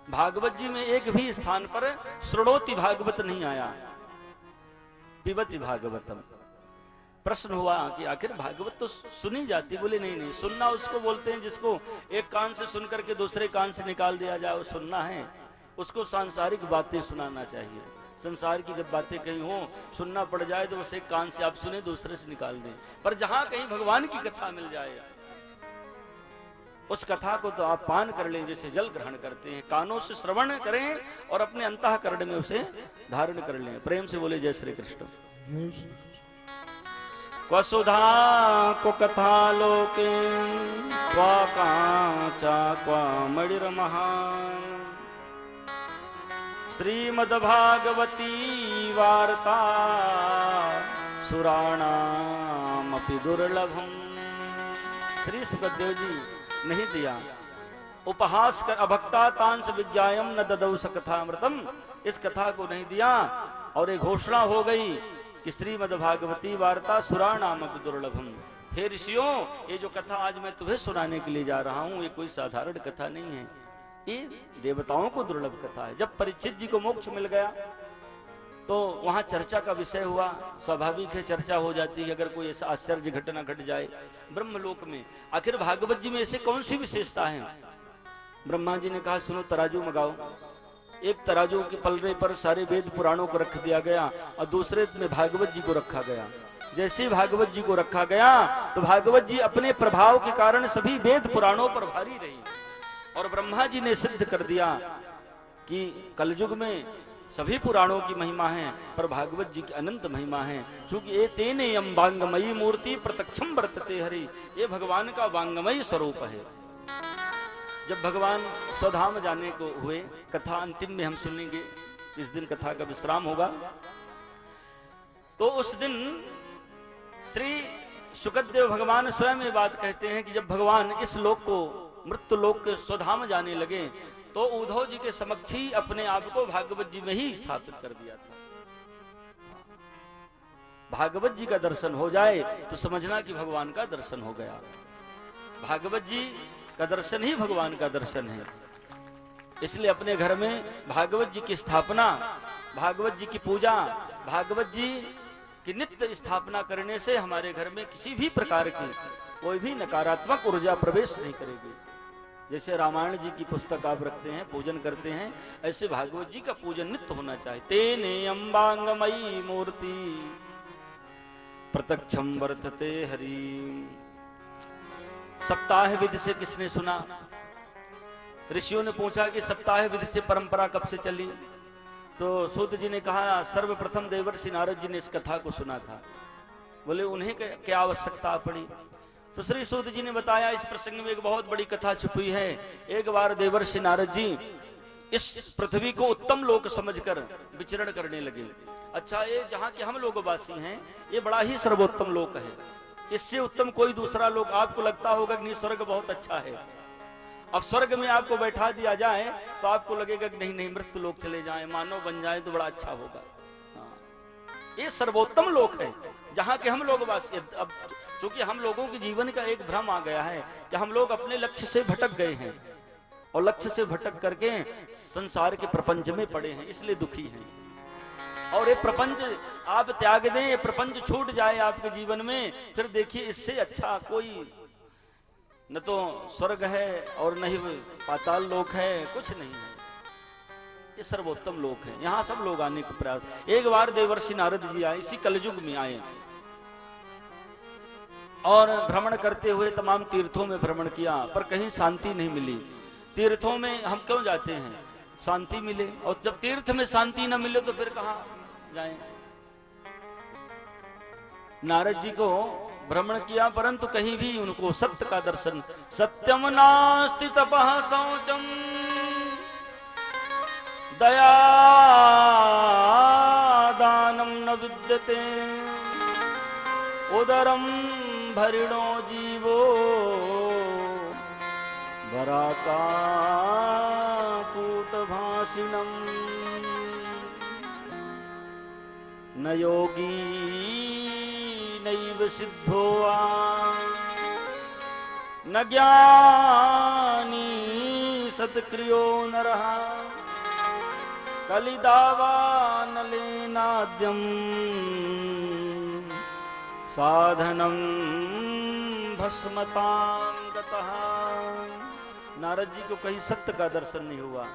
भागवत जी में एक भी स्थान पर श्रृणोति भागवत नहीं आया, पिबति भागवतम। प्रश्न हुआ कि आखिर भागवत तो सुनी जाती, बोले नहीं नहीं, सुनना उसको बोलते हैं जिसको एक कान से सुन करके दूसरे कान से निकाल दिया जाए, वो सुनना है। उसको सांसारिक बातें सुनाना चाहिए, संसार की जब बातें कहीं हो सुनना पड़ जाए तो उसे एक कान से आप सुने, दूसरे से निकाल दें। पर जहां कहीं भगवान की कथा मिल जाए, उस कथा को तो आप पान कर लें, जैसे जल ग्रहण करते हैं। कानों से श्रवण करें और अपने अंतःकरण में उसे धारण कर लें। प्रेम से बोले जय श्री कृष्ण। जय श्री कृष्ण। क्वसुधा को कथा लोके क्वा कांचा क्वा मणिर्महा श्रीमद्भागवती वार्ता सुराणामपि दुर्लभम। श्री सुखदेव जी नहीं दिया उपहास कर अभक्ता तांस विज्ञायम न ददौ स कथामृतम, इस कथा को नहीं दिया और एक घोषणा हो गई कि श्रीमद्भागवती वार्ता सुराणामपि दुर्लभम। हे ऋषियों, ये जो कथा आज मैं तुम्हें सुनाने के लिए जा रहा हूं ये कोई साधारण कथा नहीं है, ये देवताओं को दुर्लभ कथा है। जब परीक्षित जी को मोक्ष मिल गया तो वहां चर्चा का विषय हुआ। स्वाभाविक है चर्चा हो जाती है अगर कोई ऐसा आश्चर्य घटना घट जाए ब्रह्मलोक में। आखिर भागवत जी में ऐसे कौन सी विशेषता है? ब्रह्मा जी ने कहा सुनो तराजू मंगाओ। एक तराजू के पलड़े पर सारे वेद पुराणों को रख दिया गया और दूसरे में भागवत जी को रखा गया। जैसे भागवत जी को रखा गया तो भागवत जी अपने प्रभाव के कारण सभी वेद पुराणों पर भारी रही और ब्रह्मा जी ने सिद्ध कर दिया कि कलयुग में सभी पुराणों की महिमा है पर भागवत जी की अनंत महिमा है। क्योंकि ये तेने यम वांगमयी मूर्ति प्रत्यक्षम वर्तते हरि, ये भगवान का वांगमयी स्वरूप है। जब भगवान स्वधाम जाने को हुए, कथा अंतिम में हम सुनेंगे, इस दिन कथा का विश्राम होगा। तो उस दिन श्री शुकदेव भगवान स्वयं ये बात कहते हैं कि जब भगवान इस लोक को मृत्यु लोक के स्वधाम जाने लगे तो उद्धव जी के समक्ष ही अपने आप को भागवत जी में ही स्थापित कर दिया था। भागवत जी का दर्शन हो जाए तो समझना कि भगवान का दर्शन हो गया। भागवत जी का दर्शन ही भगवान का दर्शन है। इसलिए अपने घर में भागवत जी की स्थापना, भागवत जी की पूजा, भागवत जी की नित्य स्थापना करने से हमारे घर में किसी भी प्रकार की कोई भी नकारात्मक ऊर्जा प्रवेश नहीं करेगी। जैसे रामायण जी की पुस्तक आप रखते हैं, पूजन करते हैं, ऐसे भागवत जी का पूजन नित्य होना चाहिए। तेने अम्बांगमयी मूर्ति प्रत्यक्षम वर्तते हरि। सप्ताह विधि से किसने सुना? ऋषियों ने पूछा कि सप्ताह विधि से परंपरा कब से चली? तो सूत जी ने कहा सर्वप्रथम देवर्षि नारद जी ने इस कथा को सुना था। बोले उन्हें क्या आवश्यकता पड़ी? तो श्री सूत जी ने बताया इस प्रसंग में एक बहुत बड़ी कथा छुपी है। एक बार देवर्षि नारद जी इस पृथ्वी को उत्तम लोक समझकर विचरण करने लगे। अच्छा, ये जहाँ के हम लोग वासी हैं ये बड़ा ही सर्वोत्तम लोक है, इससे उत्तम कोई दूसरा लोक आपको लगता होगा कि नहीं स्वर्ग बहुत अच्छा है। अब स्वर्ग में आपको बैठा दिया जाए तो आपको लगेगा कि नहीं नहीं मृत्यु लोक चले जाएं, मानव बन जाएं तो बड़ा अच्छा होगा। ये सर्वोत्तम लोक है जहाँ के हम लोग वासी। अब चूंकि हम लोगों के जीवन का एक भ्रम आ गया है कि हम लोग अपने लक्ष्य से भटक गए हैं और लक्ष्य से भटक करके संसार के प्रपंच में पड़े हैं, इसलिए दुखी हैं। और ये प्रपंच आप त्याग दें, ये प्रपंच छूट जाए आपके जीवन में, फिर देखिए इससे अच्छा कोई न तो स्वर्ग है और न ही पाताल लोक है, कुछ नहीं है। ये सर्वोत्तम लोक है, यहाँ सब लोग आने को प्रयास। एक बार देवर्षि नारद जी आए, इसी कलयुग में आए और भ्रमण करते हुए तमाम तीर्थों में भ्रमण किया पर कहीं शांति नहीं मिली। तीर्थों में हम क्यों जाते हैं? शांति मिले, और जब तीर्थ में शांति न मिले तो फिर कहां जाएं? नारद जी को भ्रमण किया परंतु कहीं भी उनको सत्य का दर्शन। सत्यम नास्ति तपः शौचम दया दानम न विद्यते उदरम भरिणो जीवो वराका कूटभाषिणम न योगी नैव सिद्धो वा न ज्ञानी सत्क्रियो नरः कलिदावा नलेनाद्यम साधनम भस्मतां गतः। नारद जी को कहीं सत्य का दर्शन नहीं हुआ।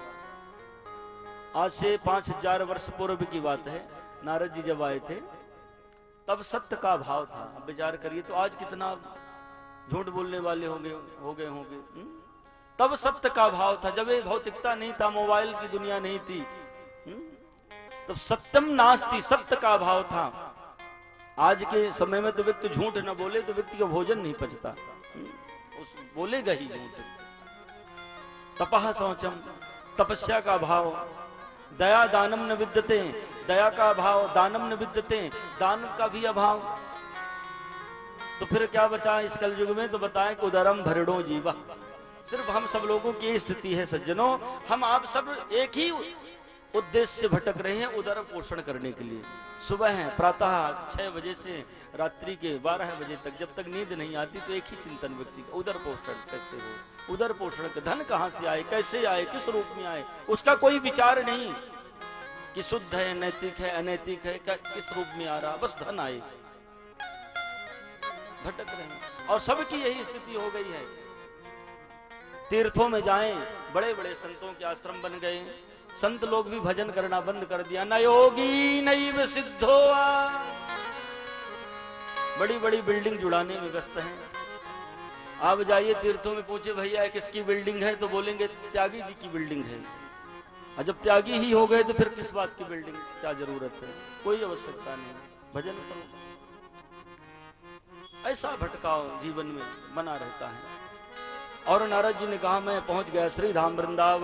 आज से 5000 वर्ष पूर्व की बात है, नारद जी जब आए थे तब सत्य का भाव था। अब विचार करिए तो आज कितना झूठ बोलने वाले हो गए होंगे। तब सत्य का भाव था, जब ये भौतिकता नहीं था, मोबाइल की दुनिया नहीं थी, तो सत्यम नास्ति, सत्य का भाव था। आज के समय में तो व्यक्ति झूठ न बोले तो व्यक्ति का भोजन नहीं पचता, उस बोलेगा ही झूठ। तपः शौचम, तपस्या का भाव, दया दानम न विद्यते, दया का अभाव, दानम न विद्यते, दान का भी अभाव। तो फिर क्या बचा इस कलयुग में? तो बताएं कि उदरम भरिणो जीवा। सिर्फ हम सब लोगों की स्थिति है सज्जनों, हम आप सब एक ही उद्देश्य से भटक रहे हैं, उदर पोषण करने के लिए। सुबह है प्रातः 6 बजे से रात्रि के 12 बजे तक, जब तक नींद नहीं आती तो एक ही चिंतन व्यक्ति का, उदर पोषण कैसे हो, उदर पोषण का धन कहां से आए, कैसे आए, किस रूप में आए, उसका कोई विचार नहीं कि शुद्ध है, नैतिक है, अनैतिक है, किस रूप में आ रहा, बस धन आए। भटक रहे हैं और सबकी यही स्थिति हो गई है। तीर्थों में जाएं, बड़े बड़े संतों के आश्रम बन गए, संत लोग भी भजन करना बंद कर दिया। न योगी नैव सिद्धो, बड़ी बड़ी बिल्डिंग जुड़ाने में व्यस्त हैं। आप जाइए तीर्थों में, पूछे भैया किसकी बिल्डिंग है, तो बोलेंगे त्यागी जी की बिल्डिंग है। और जब त्यागी ही हो गए तो फिर किस बात की बिल्डिंग, क्या जरूरत है, कोई आवश्यकता नहीं, भजन करो। ऐसा भटकाव जीवन में बना रहता है। और नारद जी ने कहा मैं पहुंच गया श्री धाम वृंदावन।